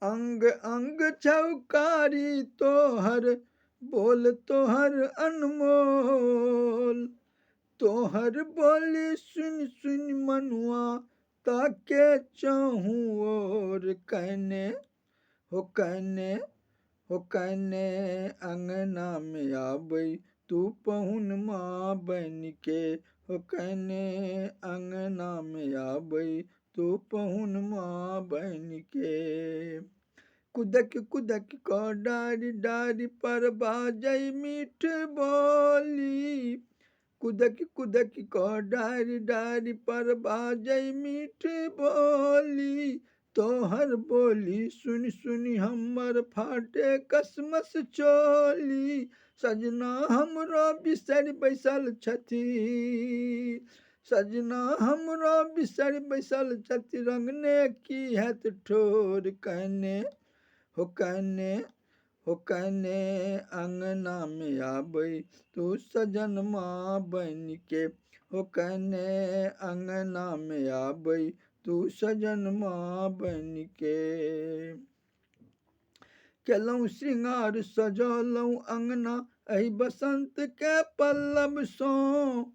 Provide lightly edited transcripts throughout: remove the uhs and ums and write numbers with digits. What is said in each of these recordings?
अंग अंग छौकारी तोहर बोल तोहर अनमोल। तोहर बोली सुन सुन मनुआ ताके चाहूं और कहने हो कहने हो कहने अंगना में आबई तू पहुन माँ बन के। हो कहने अंगना में आबई तू पहुन माँ बन के। कुदक कुदक को डारी डारी पर बाजई मीठ बोली। कुदक कुदक को डारी डारी पर बाजई मीठ बोली। तोहर बोली सुन सुनी हमर फाटे कसमस चोली। सजना हमरो बिसरि बैसल छथि। सजना हमरो बिसरि बैसल छथि रंगने की हैत ठोर। कहने हो कहने हो कहने अंगना में आबई तू सजन माँ बन के। हो कहने अंगना में आबई तू सजन माँ बन के। केलहुँ श्रृंगार सजौलहुँ अंगना एहि बसंत के पल्लव सँ।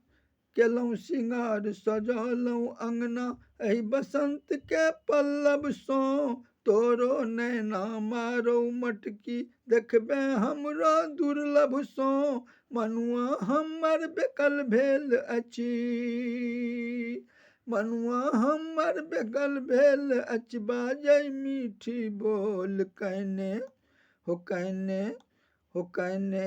केलहुँ श्रृंगार सजौलहुँ अंगना एहि बसंत के पल्लव सँ। तोरो नैना मारौ मटकी देखबे हमरो दुर्लभ सँ। मनुआ हमर बेकल भेल अछि। मनुआ हमर बेकल भेल अछि बाजै मीठी बोल। कहने हो कहने हो कहने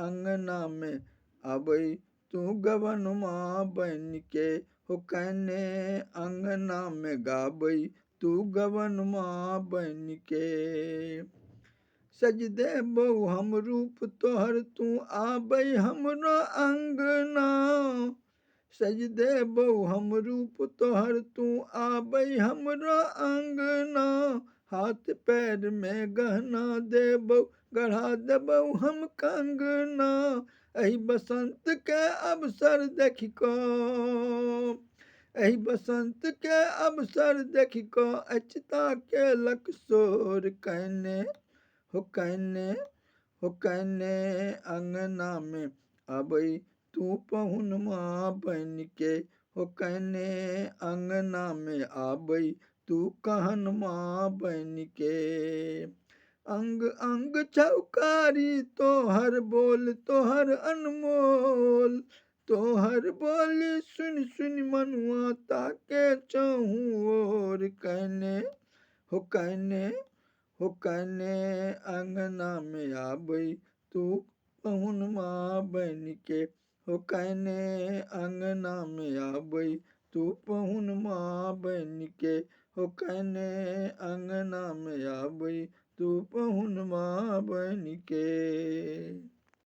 अंगना में आबई तू गबन माँ बन के। हो कहने अंगना में गाबई तू गबन माँ बन के। सज देबौ हम रूप तोहर तू आबई हमरो अंगना। सज देबौ हम रूप तोहर तू आबई हमरो अंगना। हाथ पैर में गहना देबौ गढ़ा देबौ हम कंगना। एहि बसंत के अवसर देखि कऽ एहि बसंत के अवसर देखि कऽ अचिता केलक शोर। कहने हो कहने हो कहने अंगना में आबई तू पहुन माँ बन के। हो कहने अंगना में आबई तू कहन माँ बन के। अंग अंग छौकारी तोहर बोल तोहर अनमोल। तोहर बोली सुन सुन मनुआ ताके चाहूं और। कहने हो कहने हो कहने अंगना में आबई तू पहुन माँ बन के। हो कहने अंगना में आबई तू पहुन माँ बन के। हो कहने अंगना में आबई तू पहुन माँ बन के।